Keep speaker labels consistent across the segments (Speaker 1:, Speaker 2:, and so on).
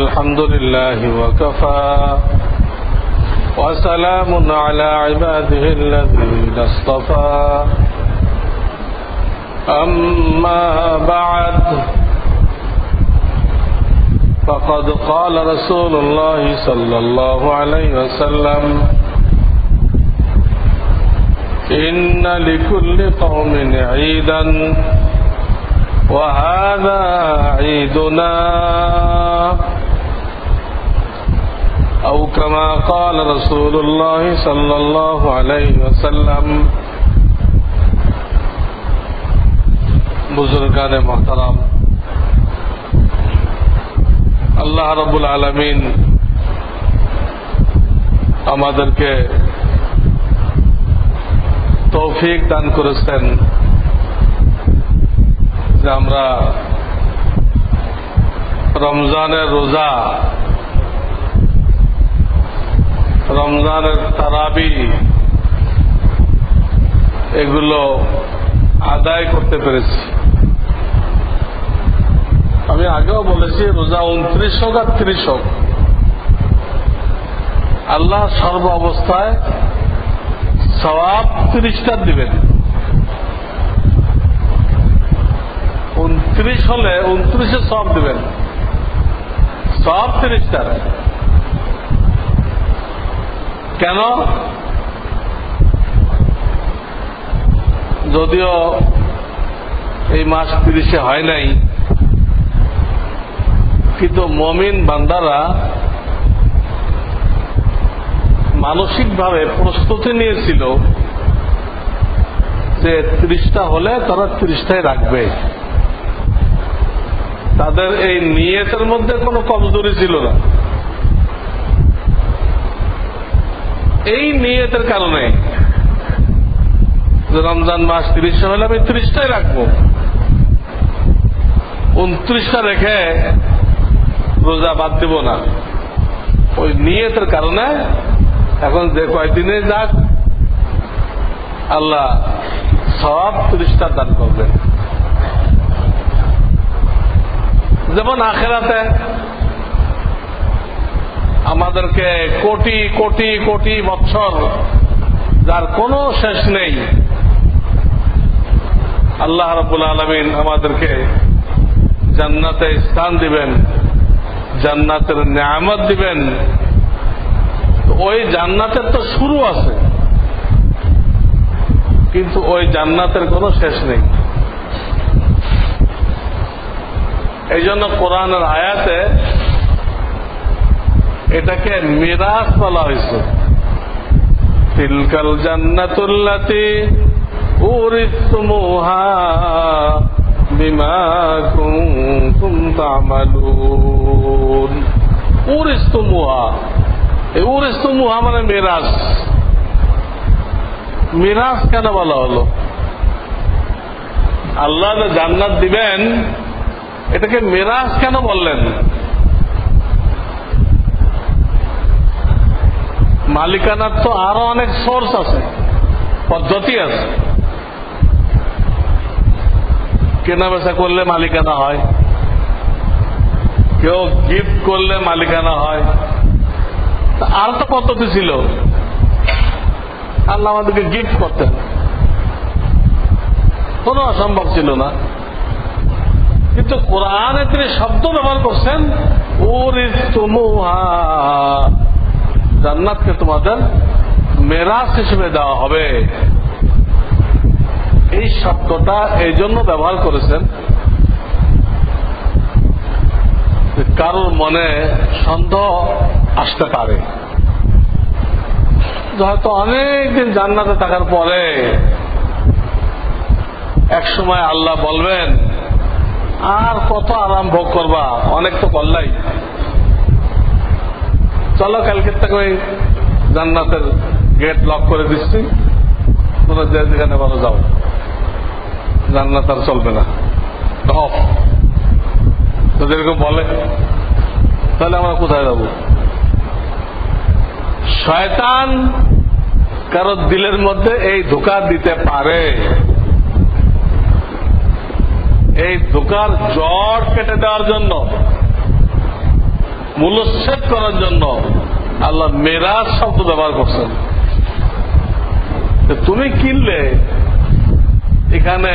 Speaker 1: الحمد لله وكفى وسلام على عباده الذين اصطفى أما بعد فقد قال رسول الله صلى الله عليه وسلم إن لكل قوم عيدا وهذا عيدنا أو كما قال رسول الله صلى الله عليه وسلم बुजुर्गान मोहतरम আল্লাহ রাব্বুল আলামিন আমাদেরকে তৌফিক দান করেছেন যে আমরা রমজানের রোজা, রমজানের তারাবি এগুলো আদায় করতে পেরেছি। আমি আগেও বলেছি রোজা 29 হোক আর 30 হোক, আল্লাহ সর্ব অবস্থায় সওয়াব 30টা দিবেন। 29 হলে 29 সওয়াব দিবেন, সওয়াব 30টা। কেন? যদিও এই মাস 30 হয় নাই, কিন্তু মুমিন বান্দারা মানসিকভাবে প্রস্তুতি নিয়েছিল যে 30টা হলে তারা 30টাই রাখবে। তাদের এই নিয়তের মধ্যে কোনো কমজোরি ছিল না। এই নিয়তের কারণে রমজান মাস 30 হলে আমি 30টাই রাখবো, 29টা রেখে রোজা বাদ দেব না। ওই নিয়তের কারণে এখন যে কয়দিনে যাক আল্লাহ সওয়াব 30টা দান করবেন। যেমন আখিরাতে আমাদেরকে কোটি কোটি কোটি বছর, যার কোনো শেষ নেই, আল্লাহ রাব্বুল আলামিন আমাদেরকে জান্নাতে স্থান দিবেন, জান্নাতের নিয়ামত দিবেন। ওই জান্নাতের তো শুরু আছে, কিন্তু ওই জান্নাতের কোনো শেষ নেই। এই জন্য কোরআনের আয়াতে এটাকে মিরাস বলা হয়েছে। তিলকাল জান্নাতুল্লাতী উরিসতুমুহা বিমা কুনতুম তা'মালুন। উরিসতুমুহা, এই উরিসতুমুহা মানে মিরাস। মিরাস কেন বলা হলো? আল্লাহ জান্নাত দিবেন, এটাকে মিরাস কেন বললেন? মালিকানার তো আরো অনেক সোর্স আছে, পদ্ধতি আছে। কেনা বেচা করলে মালিকানা হয়, কেউ গিফট করলে মালিকানা হয়, আর তো পদ্ধতি ছিল। আল্লাহ আমাদেরকে গিফট করতেন, কোনো অসম্ভব ছিল না। কিন্তু কোরআনে তিনি শব্দ ব্যবহার করছেন উরিসতুমুহা, জান্নাতকে তোমাদের মেরাজ হিসেবে দেওয়া হবে। এই শব্দটা এই জন্য ব্যবহার করেছেন কারোর মনে সন্দেহ আসতে পারে, হয়তো অনেকদিন জান্নাতে থাকার পরে এক সময় আল্লাহ বলবেন আর কত আরাম ভোগ করবা, অনেক তো করলাই, চলো কালকে থেকে ওই জান্নাতের গেট লক করে দিচ্ছি, তোমরা যেখানে ভালো যাও, জান্নাত আর চলবে না, অফ। যদি এরকম বলে তাহলে আমরা কোথায় যাব? শয়তান কারো দিলের মধ্যে এই ধোঁকা দিতে পারে, এই ধোকার জড় কেটে দেওয়ার জন্য, মূল্যচ্ছেদ করার জন্য আল্লাহ মেরাজ শব্দ ব্যবহার করছেন। তুমি কিনলে এখানে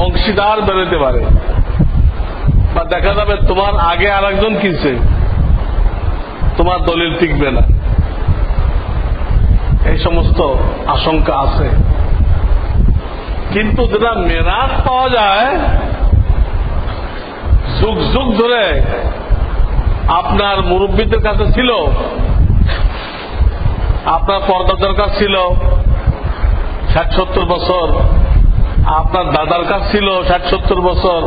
Speaker 1: অংশীদার বেরোতে পারে, বা দেখা যাবে তোমার আগে আর একজন কিনছে, তোমার দলিল টিকবে না, এই সমস্ত আশঙ্কা আছে। কিন্তু যেটা মেরাজ পাওয়া যায়, যুগ যুগ ধরে আপনার মুরব্বীদের কাছে ছিল, আপনার পর্দাদার কাছে ছিল 60-70 বছর, আপনার দাদার কাছে ছিল 60-70 বছর,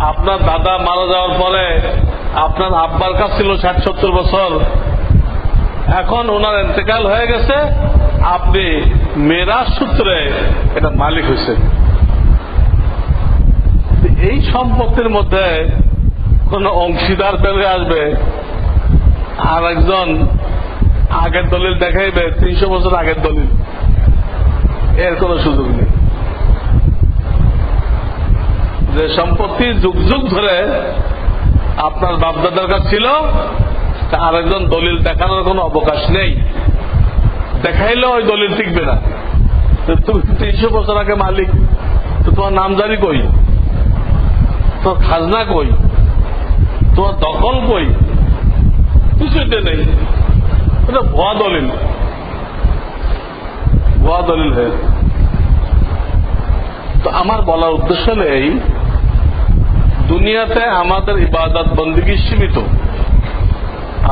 Speaker 1: আপনার দাদা মারা যাওয়ার পরে আপনার আব্বার কাছে ছিল 60-70 বছর, এখন ওনার ইন্তেকাল হয়ে গেছে, আপনি মেরাজ সূত্রে এটা মালিক হয়েছেন। এই সম্পত্তির মধ্যে কোন অংশীদার বেরিয়ে আসবে, আর একজন আগের দলিল দেখাইবে 300 বছর আগের দলিল, এর কোন সুযোগ নেই। যে সম্পত্তি যুগ যুগ ধরে আপনার বাপদাদার কাছে ছিল, আর একজন দলিল দেখানোর কোন অবকাশ নেই, দেখাইলেও ওই দলিল টিকবে না। তুমি 300 বছর আগে মালিক, তো তোমার নামজারি কই, তোমার খাজনা কই, তোমার দখল কই, কিছুতে নেই। এটা ভুয়া দলিল, ভুয়া দলিল হয়ে। তো আমার বলার উদ্দেশ্য হল এই, দুনিয়াতে আমাদের ইবাদত বন্দিগি সীমিত,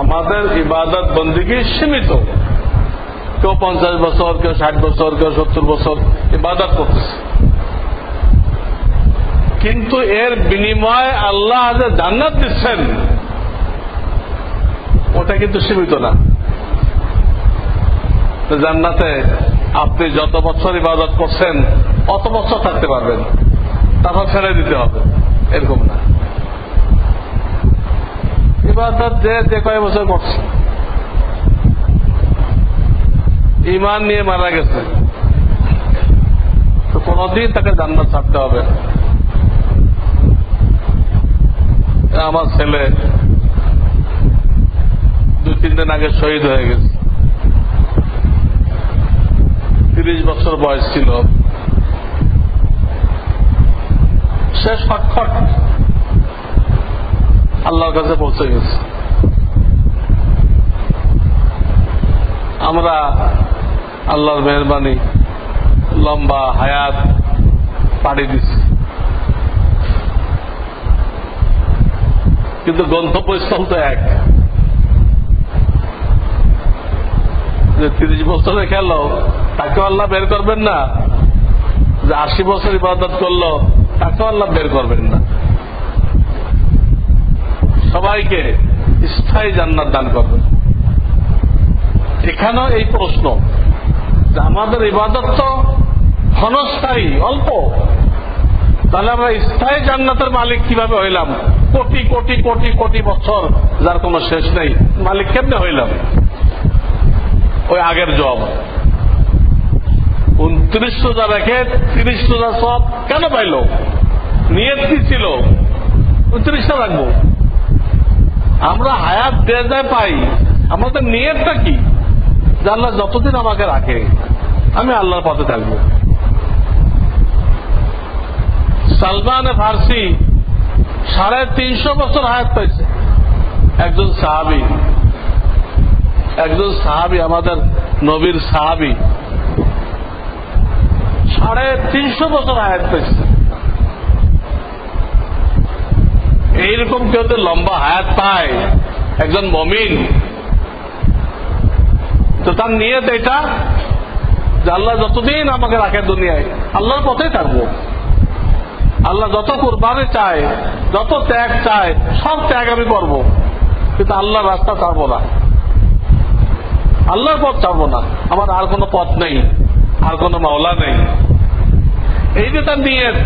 Speaker 1: আমাদের ইবাদত বন্দিগি সীমিত। কেউ 50 বছর, কেউ 60 বছর, কেউ 70 বছর ইবাদত করতেছে, কিন্তু এর বিনিময়ে আল্লাহ যে জান্নাত দিচ্ছেন ওটা কিন্তু সীমিত না। জান্নাতে আপনি যত বছর ইবাদত করছেন অত বছর থাকতে পারবেন, তারপর ছেড়ে দিতে হবে, এরকম না। ইবাদত যে কয় বছর করছে, ঈমান নিয়ে মারা গেছে, তো কোনদিন তাকে জান্নাত ছাড়তে হবে। আমার ছেলে 2-3 দিন আগে শহীদ হয়ে গেছে, 30 বছর বয়স ছিল, সে শটফট আল্লাহর কাছে পৌঁছে গেছে। আমরা আল্লাহর মেহরবানি লম্বা হায়াত পাড়ি দিচ্ছি, কিন্তু গন্তব্যস্থল তো এক। যে 30 বছরে খেলো তাকেও আল্লাহ বের করবেন না, যে 80 বছর ইবাদত করলো তাকেও আল্লাহ বের করবেন না। সবাইকে স্থায়ী জান্নাত দান করবেন। এখানেও এই প্রশ্ন যে আমাদের ইবাদত তো ক্ষণস্থায়ী, অল্প, তাহলে আমরা স্থায়ী জান্নাতের মালিক কিভাবে হইলাম? কোটি কোটি কোটি কোটি বছর যার কোন শেষ নেই, মালিক কেমনে হইলাম? ওই আগের জব 29 রোজা রেখে 30 রোজা সব কেন পাইল? নিয়ত কি ছিল? 29টা রাখবো। আমরা হায়াত দেয়া যায় পাই, আমাদের নিয়তটা কি? যে আল্লাহ যতদিন আমাকে রাখে আমি আল্লাহর পথে থাকবো। সালমান ফার্সি 350 বছর হায়াত পাইছে, একজন সাহাবী, আমাদের নবীর সাহাবী 350 বছর হায়াত পাইছে। এইরকম কেউ তো লম্বা হায়াত পায় একজন মুমিন, তো তার নিয়ত এটা যে আল্লাহ যতদিন আমাকে রাখে দুনিয়ায় আল্লাহর পথেই থাকবো। আল্লাহ যত কুরবানি চায়, যত ত্যাগ চায়, সব ত্যাগ আমি করবো, কিন্তু আল্লাহর রাস্তা ছাড়বো না, আল্লাহর পথ ছাড়বো না। আমার আর কোনো পথ নেই, আর কোনো মাওলা নেই। এই যে তার নিয়ত,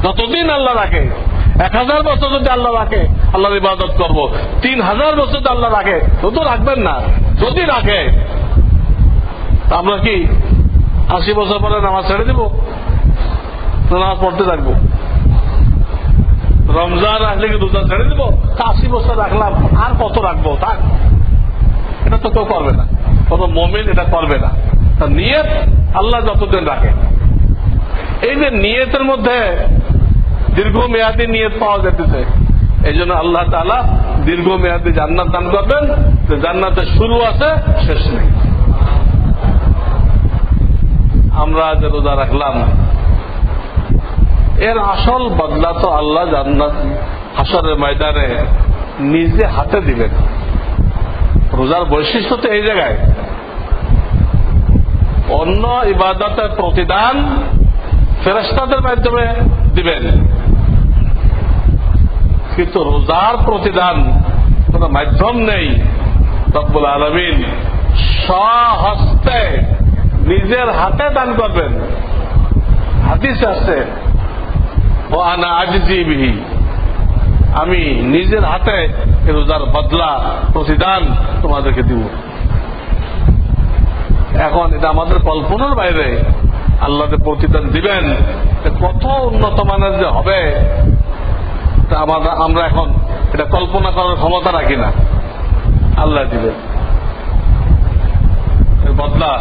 Speaker 1: যতদিন আল্লাহ রাখে, 1000 বছর যদি আল্লাহ রাখে আল্লাহর ইবাদত করবো, 3000 বছর যদি আল্লাহ রাখে, তো রাখবেন না। যদি রাখে আমরা কি 80 বছর পরে নামাজ ছেড়ে দিব? নামাজ পড়তে থাকবো। রমজান আসলে কি রোজা ছেড়ে দিব? 80 বছর রাখলাম, আর কত রাখবো, থাক। এটা তো কেউ করবে না, কোন মুমিন এটা করবে না। তার নিয়ত আল্লাহ যতদিন রাখে। এই যে নিয়তের মধ্যে দীর্ঘমেয়াদী নিয়ত পাওয়া যেতেছে, এই জন্য আল্লাহ তাআলা দীর্ঘমেয়াদী জান্নাত দান করবেন, যে জান্নাতের শুরু আছে শেষ নেই। আমরা যে রোজা রাখলাম এর আসল বদলা তো আল্লাহ জান্নাত হাসরের ময়দানে নিজে হাতে দিবেন। রোজার বৈশিষ্ট্য তো এই জায়গায়, অন্য ইবাদতের প্রতিদান ফেরেশতাদের মাধ্যমে দিবেন, কিন্তু রোজার প্রতিদান কোন মাধ্যম নেই। রব্বুল আলামিন স্বহস্তে নিজের হাতে দান করবেন। হাদিস আছে, ও আনা আজিজি বিহি, আমি নিজের হাতে রোজার বদলা প্রতিদান তোমাদেরকে দিব। এখন এটা আমাদের কল্পনার বাইরে। আল্লাহ যে প্রতিদান দিবেন কত উন্নত মানের যে হবে, আমরা এখন এটা কল্পনা করার ক্ষমতা রাখি না। আল্লাহ দিবেন, এর বদলা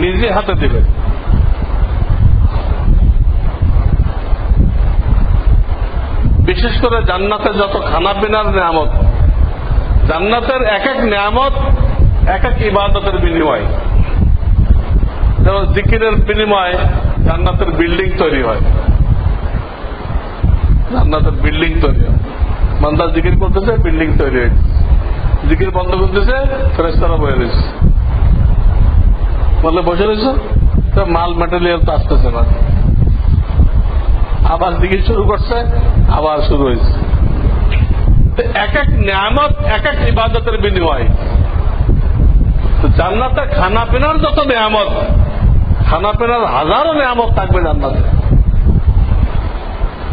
Speaker 1: নিজে হাতে দিবেন। বিশেষ করে জান্নাতের যত খানা পিনার নিয়ামত, জান্নাতের এক এক নিয়ামত এক এক ইবাদতের বিনিময়। যেমন জিকিরের বিনিময় জান্নাতের বিল্ডিং তৈরি হয়, জান্নাতের বিল্ডিং তৈরি হয়। বান্দা জিকির করতেছে, বিল্ডিং তৈরি হয়েছে। জিকির বন্ধ করতেছে, ফেরেশতারা বসে রয়েছে। বলে বসে রয়েছে, মাল ম্যাটেরিয়াল তো আসতেছে না। আবার জিকির শুরু করছে, আবার শুরু হয়েছে। এক এক নিয়ামত এক এক ইবাদতের বিনিময়। জান্নাতে খানা পিনার যত নিয়ামত, খানা পিনার হাজারো নিয়ামত থাকবে জান্নাতে,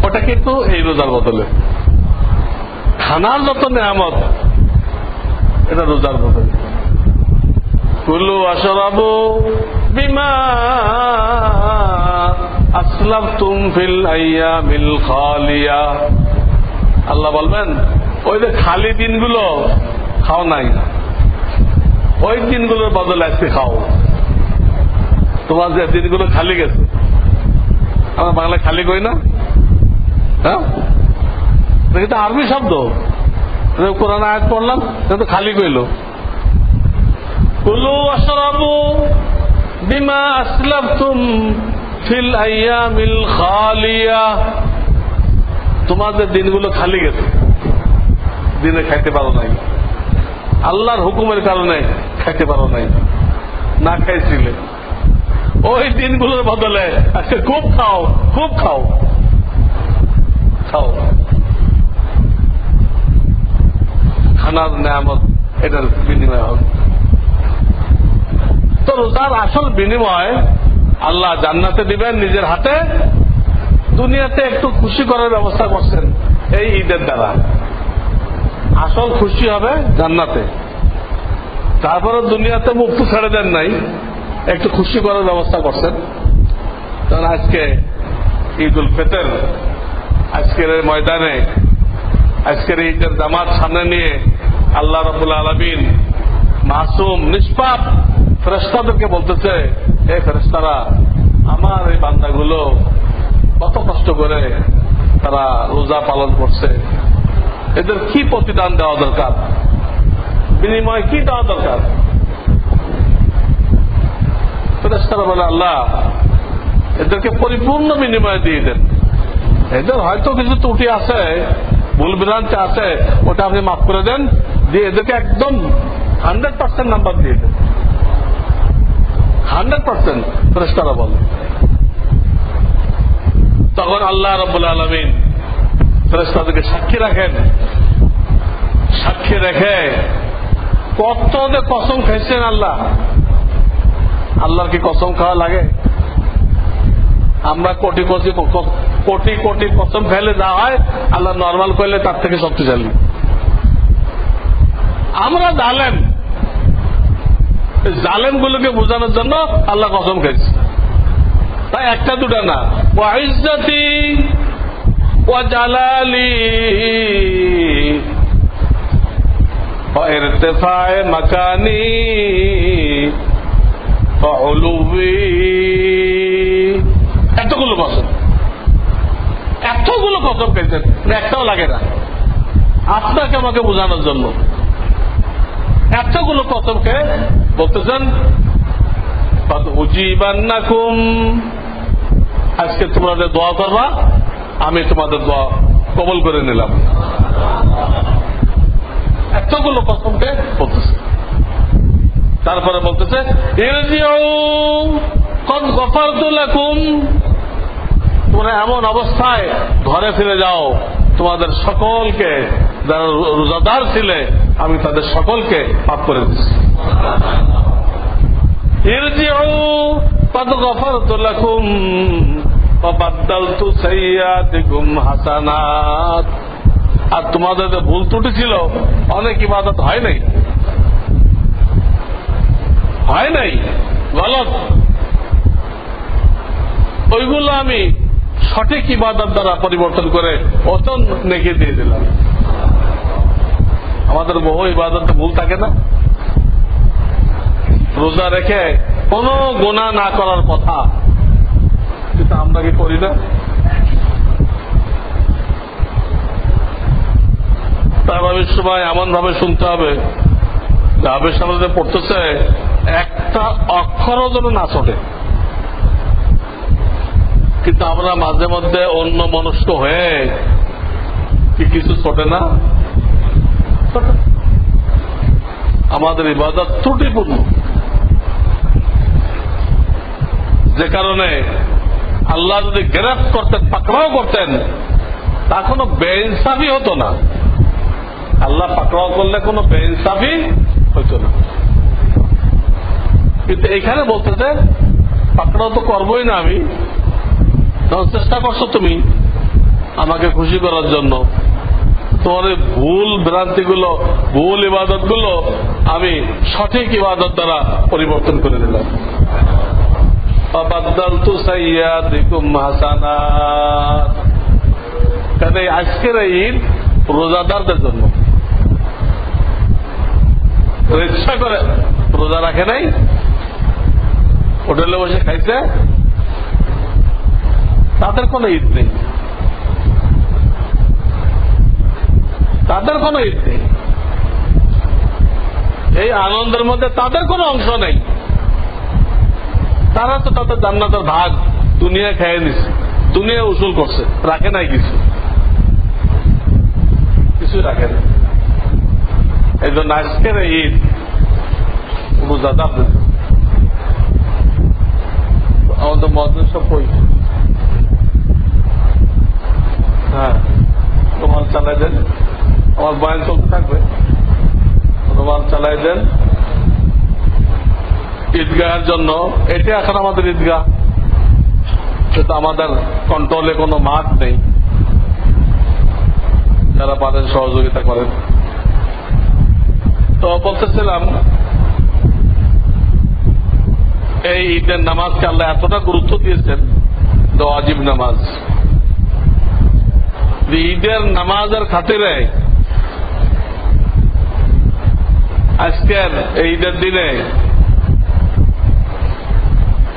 Speaker 1: ওটা কিন্তু এই রোজার বদলে। খানার যত নিয়ামত এটা রোজার বদলে। কুলু আশরাবু বিমা আসলাফতুম ফিল আইয়ামিল খালিয়া। আল্লাহ বলবেন, ওই যে খালি দিনগুলো খাও নাই, ওই দিনগুলোর বদলে আজকে খাও। তোমার যে দিনগুলো খালি গেছে, আমরা বাংলায় খালি কই না? হ্যাঁ, এটা আরবি শব্দ। কোরআন আয়াত পড়লাম, তো খালি কইল। কুলু আশরাবু বিমা আসলাফতুম ফিল আইয়ামিল খালিয়া। তোমাদের দিনগুলো খালি গেছে, দিনে খাইতে পারো নাই, আল্লাহর হুকুমের কারণে খাইতে পারো নাই, না খাইছিলে। ওই দিনগুলোর বদলে আজকে খুব খাও, খুব খাও, খাও। খানার নিয়ামত এটার বিনিময় হবে। তো রোজার আসল বিনিময় আল্লাহ জান্নাতে দিবেন নিজের হাতে। দুনিয়াতে একটু খুশি করার ব্যবস্থা করছেন এই ঈদের দ্বারা, আসল খুশি হবে জান্নাতে। তারপরে দুনিয়াতে মুক্ত ছেড়ে দেন নাই, একটু খুশি করার ব্যবস্থা করছেন। কারণ আজকে ঈদ উল ফিতর, আজকের এই ময়দানে, আজকের ঈদের জামাত সামনে নিয়ে আল্লাহ রাব্বুল আলামিন মাসুম নিষ্পাপ ফেরেশতাদেরকে বলতেছে, হে ফেরেশতারা, আমার এই বান্দাগুলো কত কষ্ট করে তারা রোজা পালন করছে, এদের কি প্রতিদান দেওয়া দরকার, বিনিময় কি দেওয়া দরকার? ফেরেশতারা বলে, আল্লাহ এদেরকে পরিপূর্ণ বিনিময় দিয়ে দেন। এদের হয়তো কিছু ত্রুটি আছে, ভুল ভ্রান্তি আছে, ওটা আপনি মাফ করে দেন, দিয়ে এদেরকে একদম 100% নাম্বার দিয়ে দেন। 100% ফেরেশতারা বলে। তখন আল্লাহ রাব্বুল আলামিন ফেরেশতাদেরকে সাক্ষী রাখেন। সাক্ষী রেখে কত যে কসম খাইছেন আল্লাহ। আল্লাহর কি কসম খাওয়া লাগে? আমরা কোটি কোটি কোটি কোটি কসম খাইলে যা হয়, আল্লাহ নর্মাল করলে তার থেকে শক্তিশালী। আমরা জালেম, জালেম গুলোকে বোঝানোর জন্য আল্লাহ কসম খাইছে। তাই একটা দুটা না, ওয়াইজ্জাতি وجلالي وارتفاع مكاني وعلوي এতগুলো কসম খাইছেন একটাও লাগে না আপনাকে আমাকে বোঝানোর জন্য এতগুলো কসম খেয়ে বলতেছেন উজিবান্নাকুম আজকে তোমাদের দোয়া করবা আমি তোমাদের দোয়া কবুল করে নিলাম এতগুলো কসমকে বলতেছে তারপরে বলতেছে কদ গফারতু লাকুম তোমরা এমন অবস্থায় ঘরে ফিরে যাও তোমাদের সকলকে যারা রোজাদার ছিলে আমি তাদের সকলকে মাফ করে দিচ্ছি ইরজিউ কদ গফারতু লাকুম ফাবাদদালতু সাইয়্যাতিকুম হাসানাত আর তোমাদের যে ভুল ত্রুটি ছিল অনেক ইবাদত হয় নাই গলত ওইগুলো আমি সঠিক ইবাদত দ্বারা পরিবর্তন করে অতন নেকি দিয়ে দিলাম আমাদের বহু ইবাদত ভুল থাকে না রোজা রেখে কোনো গুনাহ না করার কথা কিন্তু আমরা কি করি না তার সময় এমন ভাবে শুনতে হবে যে আবেশ আমাদের পড়তেছে একটা অক্ষরও যেন না ছোটে কিন্তু আমরা মাঝে মধ্যে অন্য মনস্ক হয়ে কি কিছু ছোটে না আমাদের ইবাদত ত্রুটিপূর্ণ যে কারণে আল্লাহ যদি গ্রেফত করতেন পাকড়াও করতেন তা কোনো বেইনসাফি হতো না আল্লাহ পাকড়াও করলে কোনো বেইনসাফি হইতো না কিন্তু এখানে বলতেছে পাকড়াও তো করবোই না আমি তখন চেষ্টা করছো তুমি আমাকে খুশি করার জন্য তোমার এই ভুল ভ্রান্তিগুলো ভুল ইবাদত গুলো আমি সঠিক ইবাদত দ্বারা পরিবর্তন করে দিলাম ফাবাদদালতু সাইয়্যাতিকুম হাসানাত কারণ আজকের ঈদ রোজাদারদের জন্য ইচ্ছা করে রোজা রাখে নাই হোটেলে বসে খাইছে তাদের কোনো ঈদ নেই এই আনন্দের মধ্যে তাদের কোনো অংশ নেই তারা তো তাদের জান্নাতের ভাগ দুনিয়া খেয়ে নিছে দুনিয়া উসুল করছে রাখে নাই কিছুই রাখে নাই এই জন্য আজকের ঈদ রোজাদারদের আমাদের মজলিস সব কই হ্যাঁ রুমাল চালাই দেন আমার বয়ান চলতে থাকবে রুমাল চালাই দেন ঈদগাহের জন্য এটা এখন আমাদের ঈদগাহ কিন্তু আমাদের কন্ট্রোলে কোনো মাঠ নেই যারা পারেন সহযোগিতা করেন তো বলতেছিলাম এই ঈদের নামাজকে আল্লাহ এতটা গুরুত্ব দিয়েছেন ওয়াজিব নামাজ ঈদের নামাজের খাতিরে আজকের এই ঈদের দিনে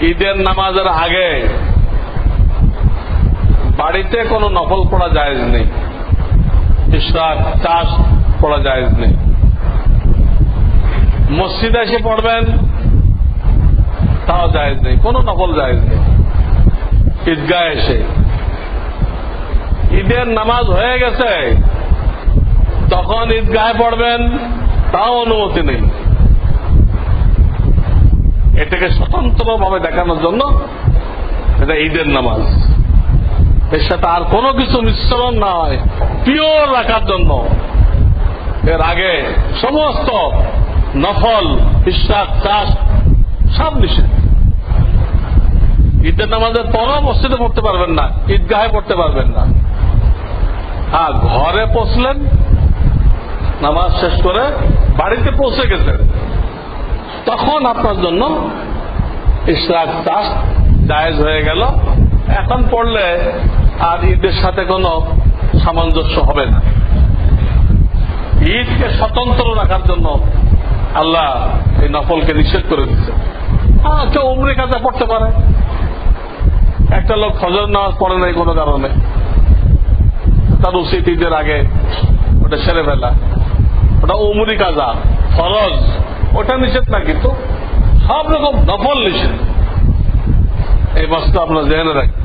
Speaker 1: ঈদের নামাজের আগে বাড়িতে কোনো নফল পড়া জায়েজ নেই ইশরাক চাষ পড়া জায়েজ নেই মসজিদে এসে পড়বেন তাও জায়েজ নেই কোনো নফল জায়েজ নেই ঈদগাহ এসে ঈদের নামাজ হয়ে গেছে তখন ঈদগাহে পড়বেন তাও অনুমতি নেই এটাকে স্বতন্ত্রভাবে দেখানোর জন্য এটা ঈদের নামাজ এর সাথে আর কোনো কিছু মিশ্রণ না হয় পিওর রাখার জন্য এর আগে সমস্ত নফল ইশরাক চাষ সব নিষেধ ঈদের নামাজের পরও মসজিদে পড়তে পারবেন না ঈদগাহে পড়তে পারবেন না হ্যাঁ ঘরে পৌঁছলেন নামাজ শেষ করে বাড়িতে পৌঁছে গেছেন তখন আপনার জন্য ইশরাক চাষ জায়েজ হয়ে গেল এখন পড়লে আর ঈদের সাথে কোনো সামঞ্জস্য হবে না। ঈদকে স্বতন্ত্র রাখার জন্য আল্লাহ এই নফলকে নিষেধ করে দিচ্ছে। কেউ উমরে কাজা পড়তে পারে, একটা লোক ফজর নামাজ পড়ে নাই কোনো কারণে, তার উচিত ঈদের আগে ওটা সেরে ফেলা, ওটা উমরি কাজা ফরজ, ওটা নিষেধ না, কিন্তু সব রকম নফল নিষেধ। এই মাসটা আপনার জেনে রাখেন।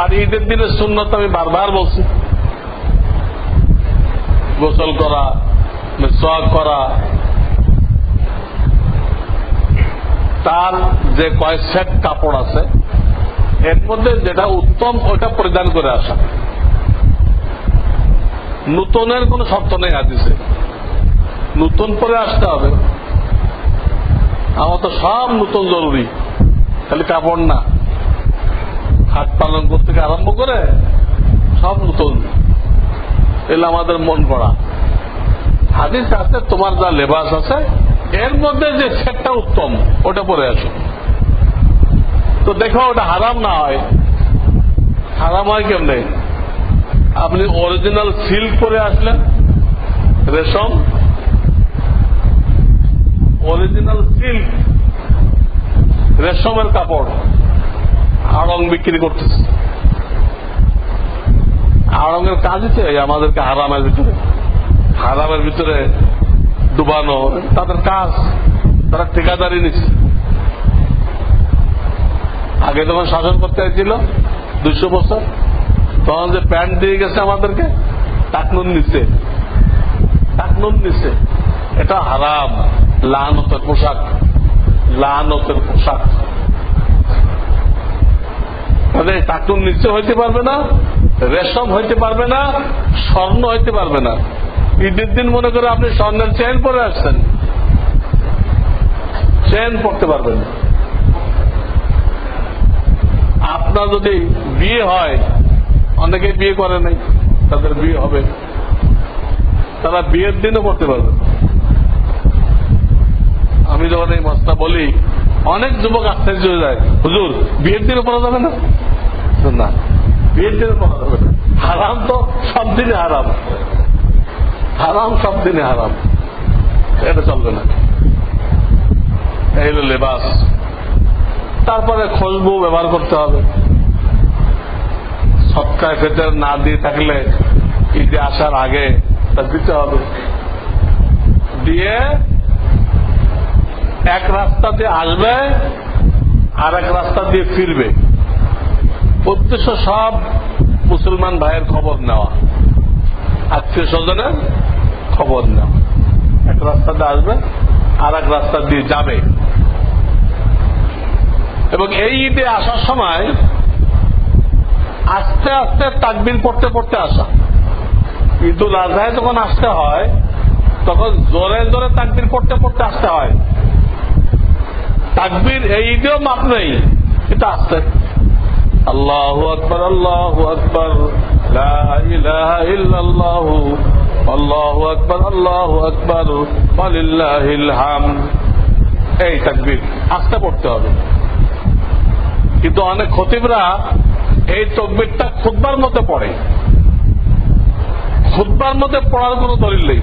Speaker 1: আর ঈদের দিনের সুন্নত আমি বারবার বলছি, গোসল করা, মিসওয়াক করা, তার যে কয় সেট কাপড় আছে এর মধ্যে যেটা উত্তম ওটা পরিধান করে আসা। নূতনের কোন শর্ত নেই হাদিসে, নূতন পরে আসতে হবে। আমার তো সব নূতন জরুরি, খালি কাপড় না, হাত পালন করতে আরম্ভ করে সব নূতন। এলে আমাদের মন করা হাদিস আছে, তোমার যা লেবাস আছে এর মধ্যে যে সেটটা উত্তম ওটা পরে আসো। তো দেখো ওটা হারাম না হয়। হারাম হয় কেমনে? আপনি অরিজিনাল সিল্ক পরে আসলেন, রেশম, অরিজিনাল সিল্ক রেশমের কাপড় আড়ং বিক্রি করতেছে। আড়ঙের কাজই তো আমাদেরকে হারামের ভিতরে ডুবানো, তাদের কাজ। তারা ঠিকাদারি নিচ্ছে। আগে যখন শাসন করতে চাইছিল 200 বছর, তখন যে প্যান্ট দিয়ে গেছে আমাদেরকে, টাকনুন নিচ্ছে। এটা হারাম, লানতের পোশাক, লানতের পোশাক। তাহলে টাকনুন নিচ্ছে হইতে পারবে না, রেশম হইতে পারবে না, স্বর্ণ হইতে পারবে না। ঈদের দিন মনে করে আপনি স্বর্ণের চেন পরে আসছেন, চেন পড়তে পারবেন না। আপনার যদি বিয়ে হয়, অনেকে বিয়ে করে নাই, তাদের বিয়ে হবে, তারা বিয়ের দিনও পড়তে পারবে। আমি যখন এই মশলা বলি, অনেক যুবক আশ্চর্য হয়ে যায়, হুজুর বিয়ের দিনে পড়া যাবে না? না, বিয়ের দিনে পড়া যাবে না। হারাম তো সব দিনে হারাম, হারাম সব দিনে হারাম, এটা চলবে না। এই হল লেবাস। তারপরে খুশবু ব্যবহার করতে হবে। সৎকায় ফেতর না দিয়ে থাকলে ঈদে আসার আগে তা দিতে হবে। দিয়ে এক রাস্তা দিয়ে আসবে, আর এক রাস্তা দিয়ে ফিরবে। উদ্দেশ্য সব মুসলমান ভাইয়ের খবর নেওয়া, আত্মীয় স্বজনের খবর নেওয়া। এক রাস্তা দিয়ে আসবে, আর এক রাস্তা দিয়ে যাবে। এবং এই ঈদে আসার সময় আস্তে আস্তে তাকবীর পড়তে পড়তে আসা। ঈদুল আজহায় যখন আসতে হয় তখন জোরে জোরে তাকবীর পড়তে পড়তে আসতে হয়। তাকবীর এই ঈদেও মাপ নেই, কিন্তু আসতে আল্লাহু আকবার, আল্লাহু আকবার, লা ইলাহা ইল্লাল্লাহু, আল্লাহু আকবার, আল্লাহু আকবার, ওয়ালিল্লাহিল হামদ। এই তাকবীর আসতে পড়তে হবে। কিন্তু অনেক খতিবরা এই তাকবীরটা খুতবার মধ্যে পড়ে। খুতবার মধ্যে পড়ার কোন দলিল নেই।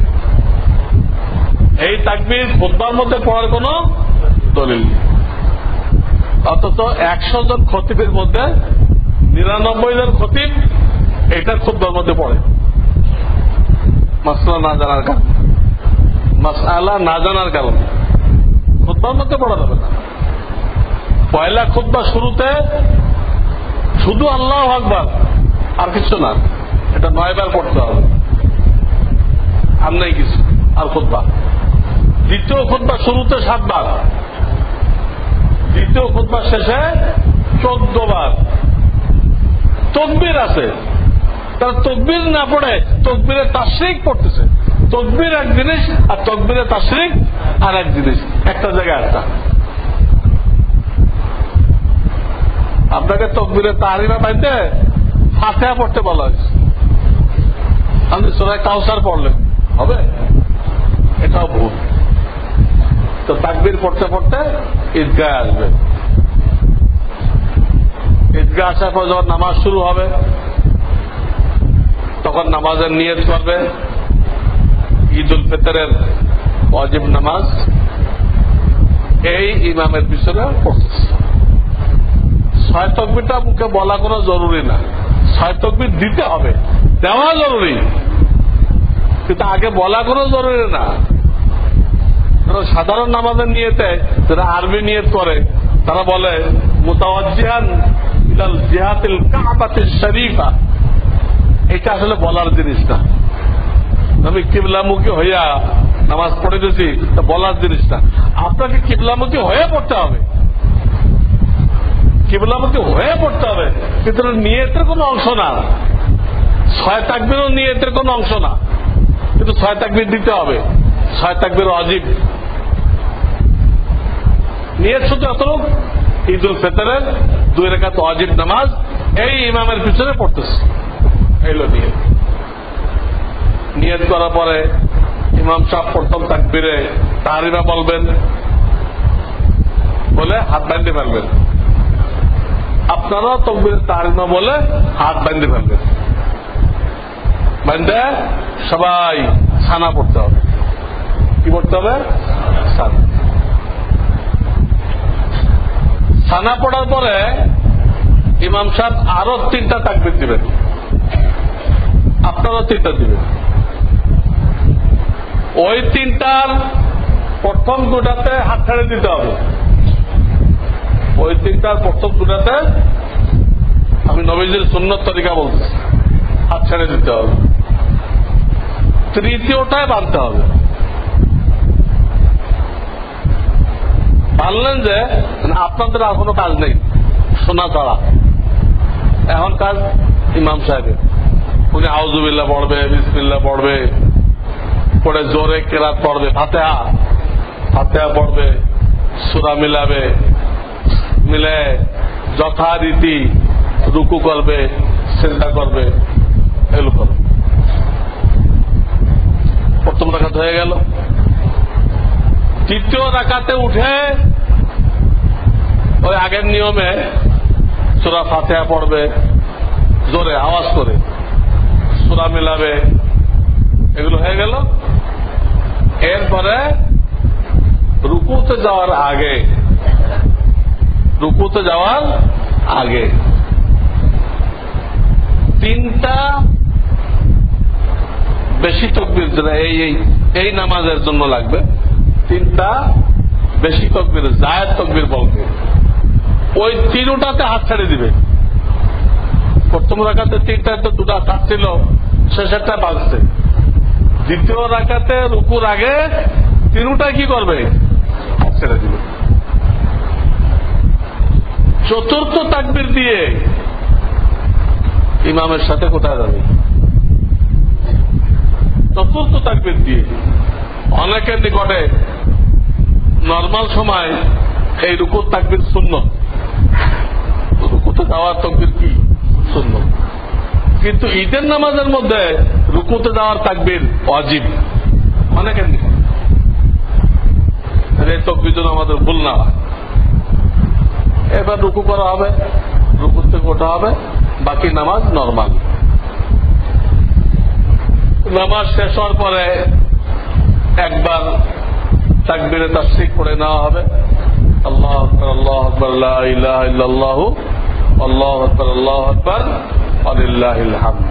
Speaker 1: এই তাকবীর খুতবার মধ্যে পড়ার কোন দলিল নেই। অথচ 100 জন খতিবের মধ্যে 99 জন খতিব এটা খুতবার মধ্যে পড়ে। মাসআলা না জানার কারণে খুতবার মধ্যে পড়া যাবে না। পয়লা খুতবা শুরুতে শুধু আল্লাহু আকবার, আর কিছু না। এটা 9 বার পড়তে হবে, আর নাই কিছু। আর খুতবা দ্বিতীয় খুতবা শুরুতে 7 বার, দ্বিতীয় খুতবা শেষে 14 বার। তাকবীর আছে, তারা তাকবীর না পড়ে তাকবীরে তাশরিক পড়তেছে। তাকবীর এক জিনিস আর তাকবীরে তাশরিক আর এক জিনিস, একটা জায়গায় একটা। আপনাকে তাকবীরে তাহরিমা পাইতে ফাতিহা পড়তে বলা হয়েছে। আপনি সূরা কাউসার পড়লেন, হবে? এটাও ভুল। তো তাকবীর পড়তে পড়তে ঈদগাহে আসবে। ঈদগাহ আসার পর যখন নামাজ শুরু হবে, তখন নামাজের নিয়ত করবে ঈদ উল ফিতরের ওয়াজিব নামাজ এই ইমামের পিছনে পড়তেছে। 6 তাকবীরটা মুখে বলা কোনো জরুরি না, 6 তাকবীর দিতে হবে, দেওয়া জরুরি, কিন্তু আগে বলা কোনো জরুরি না। সাধারণ নামাজের নিয়তে যারা আরবি নিয়ত করে তারা বলে মুতাওয়াজ্জিহান ইলাল জিহাতিল কাবাতিশ শরীফা, এটা আসলে বলার জিনিস না। আমি কিবলামুখী হইয়া নামাজ পড়ে দিয়েছি, তা বলার জিনিস না। আপনাকে কিবলামুখী হয়ে পড়তে হবে, কিবলামুখী হয়ে পড়তে হবে, কিন্তু নিয়তের কোনো অংশ না। 6 তাকবীরও নিয়তের কোনো অংশ না, কিন্তু 6 তাকবীর দিতে হবে। 6 তাকবীর ওয়াজিব। নিয়ত শুধু এতটুক, ঈদ উল ফিতরের 2 রাকাত ওয়াজিব নামাজ এই ইমামের পিছনে পড়তেছে, এইলো নিয়ত। নিয়ত করার পরে ইমাম সাহেব প্রথম তাকবীরে তাহরিমা বলবেন, বলে হাত বাঁধতে ফেলবেন। আপনারাও তাকবীরে তাহরিমা বলে হাত বাঁধতে ফেলবেন। বাঁধতে সবাই ছানা পড়তে হবে। কি পড়তে হবে? ছানা। ছানা পড়ার পরে ইমাম সাহেব আরো 3টা তাকবীর দিবেন, আপনারাও 3টা দিবেন। ওই 3টার প্রথম 2টাতে হাত ছেড়ে দিতে হবে। ওই 3টার প্রথম 2টাতে আমি নবীজির সুন্নত তরিকা বলতেছি, হাত ছেড়ে দিতে হবে। 3য়টায় বাঁধতে হবে। ভাবলেন যে আপনাদের আর কোনো কাজ নেই শোনা ছাড়া, এখন কাজ ইমাম সাহেবের। উনি আউযুবিল্লাহ পড়বে, বিসমিল্লাহ পড়বে, পড়ে জোরে কেরাত পড়বে, ফাতিহা পড়বে, সূরা মিলাবে, মিলে যথারীতি রুকু করবে, সিজদা করবে, এগুলো করবে। প্রথম রাকাত হয়ে গেল। 3য় রাকাতে উঠে ওই আগের নিয়মে সূরা ফাতিহা পড়বে, জোরে আওয়াজ করে সূরা মিলাবে, এগুলো হয়ে গেল। এরপরে রুকুতে যাওয়ার আগে 3টা বেশি তাকবীর, যেটা এই নামাজের জন্য লাগবে, 3টা বেশি তাকবীর, জায়েদ তাকবীর বলবে। ওই 3টাতে হাত ছেড়ে দিবে। প্রথম রাকাতে 3টায় তো 2টা হাত ছিল, শেষেরটা বাজছে। 2য় রাকাতে রুকুর আগে 3টা কি করবে? হাত ছেড়ে দিবে। 4র্থ তাকবীর দিয়ে ইমামের সাথে কোথায় যাবে? 4র্থ তাকবীর দিয়ে। অনেকের নিকটে নর্মাল সময় এই রুকুর তাকবীর সুন্নত, রুকুতে যাওয়ার তাকবীর কি সুন্নত, কিন্তু ঈদের নামাজের মধ্যে রুকুতে যাওয়ার তাকবীর ওয়াজিব অনেকের নিকট। এই তাকবীর যেন আমাদের ভুল না হয়। এবার রুকু করা হবে, রুকু থেকে ওঠা হবে, বাকি নামাজ নর্মাল। নামাজ শেষ হওয়ার পরে একবার তাকবীরে তাসবিহ পড়ে নেওয়া হবে, আল্লাহু আকবার, আল্লাহু আকবার, লা ইলাহা ইল্লাল্লাহু, আল্লাহু আকবার, আল্লাহু আকবার, ওয়ালিল্লাহিল হামদ।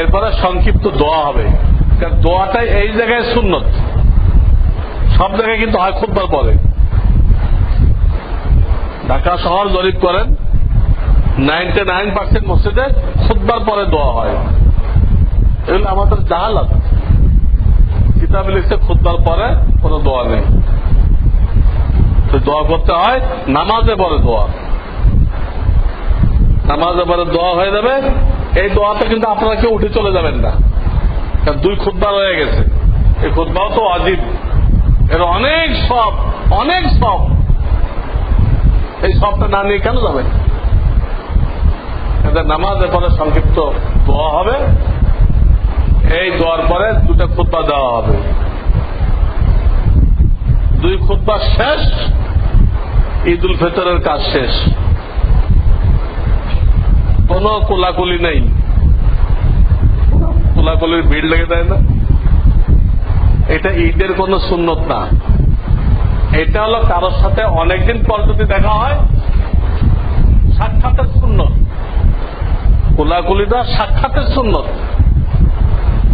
Speaker 1: এরপরে সংক্ষিপ্ত দোয়া হবে, কারণ দোয়াটাই এই জায়গায় সুন্নত, সব জায়গায় কিন্তু হয় খুতবার পরে। ঢাকা শহর জরিপ করেন, 99% মসজিদে খুতবার পরে দোয়া হয়। এগুলো আমাদের জাহালাত। কিতাবে লিখছে খুতবার পরে কোনো দোয়া নেই, তো দোয়া করতে হয় নামাজে পরে দোয়া। নামাজে পরে দোয়া হয়ে যাবে। এই দোয়াতে কিন্তু আপনারা কেউ উঠে চলে যাবেন না, কারণ 2 খুতবা হয়ে গেছে। এই খুতবাও তো ওয়াজিব, এর অনেক সব। এই সবটা না নিয়ে কেন যাবেন? নামাজের পরে সংক্ষিপ্ত দোয়া হবে, এই দোয়ার পরে 2টা খুতবা দেওয়া হবে। 2 খুতবা শেষ, ঈদ উল ফিতরের কাজ শেষ। কোন কোলাকুলি নেই, কোলাকুলির ভিড় লেগে যায় না? এটা ঈদের কোন সুন্নত না, এটা হলো কারোর সাথে অনেকদিন পর যদি দেখা হয় সাক্ষাতের সুন্নত। কোলাকুলিটা সাক্ষাতের সুন্নত।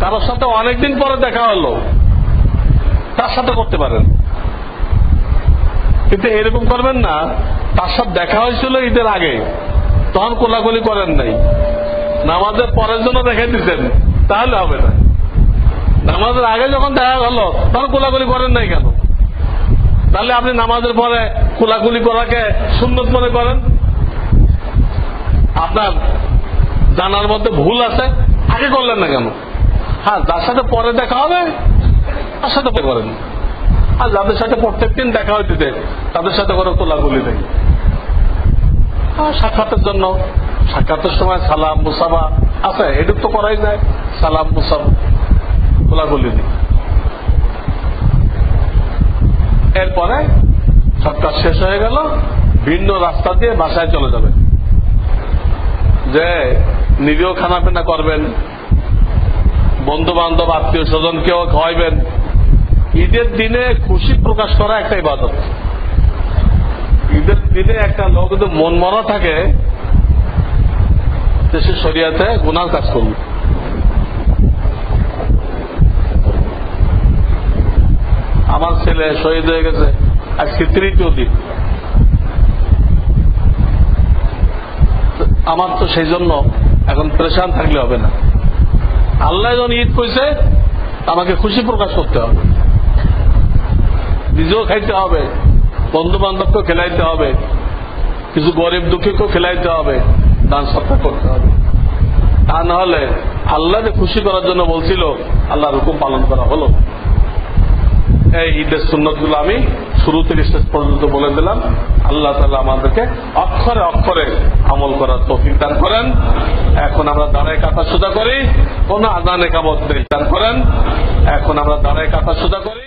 Speaker 1: কারোর সাথে অনেকদিন পরে দেখা হলো তার সাথে করতে পারেন, কিন্তু এরকম করবেন না তার সাথে দেখা হয়েছিল ঈদের আগে, তখন কোলাকুলি করেন নাই, নামাজের পরের জন্য দেখে দিচ্ছেন, তাহলে হবে না। নামাজের আগে যখন দেখা হলো তখন কোলাকুলি করেন নাই কেন? তাহলে আপনি নামাজের পরে কোলাকুলি করাকে সুন্নত মনে করেন? আপনার জানার মধ্যে ভুল আছে, আগে করলেন না কেন? হ্যাঁ, যার সাথে পরে দেখা হবে তার সাথে করেন, আর যাদের সাথে প্রত্যেক দিন দেখা হইতে তাদের সাথে করে কোলাকুলি নেই। সাক্ষাতের জন্য সাক্ষাতের সময় সালাম মুসাফা আছে, এটুক তো করাই যায়, সালাম মুসাফা কোলাকুলি নেই। এরপরে সব কাজ শেষ হয়ে গেল, ভিন্ন রাস্তা দিয়ে বাসায় চলে যাবেন, যে নিজেও খানাপিনা করবেন, বন্ধু বান্ধব আত্মীয় স্বজনকেও খাওয়াইবেন। ঈদের দিনে খুশি প্রকাশ করা একটা ইবাদত। ঈদের দিনে একটা লোক যদি মন মরা থাকে দেশের শরিয়াতে গুনার কাজ করবে। আমার ছেলে শহীদ হয়ে গেছে, আজকে তৃতীয় দিন। আমার তো সেই জন্য এখন প্রেশান থাকলে হবে না। আল্লাহ যখন ঈদ কইছে আমাকে খুশি প্রকাশ করতে হবে, নিজেও খাইতে হবে, বন্ধু বান্ধবকেও খেলাইতে হবে, কিছু গরিব দুঃখীকেও খেলাইতে হবে, দান সৎকার করতে হবে। তা না হলে আল্লাহকে খুশি করার জন্য বলছিল, আল্লাহর হুকুম পালন করা হলো। এই ঈদের সুন্নত গুলো আমি শুরু থেকে শেষ পর্যন্ত বলে দিলাম। আল্লাহ তাআলা আমাদেরকে অক্ষরে অক্ষরে আমল করার তৌফিক দান করেন। এখন আমরা দাঁড়ায় কাতা সোজা করি, কোন আযান একামত দান করেন। এখন আমরা দাঁড়ায় কাতা সোজা করি।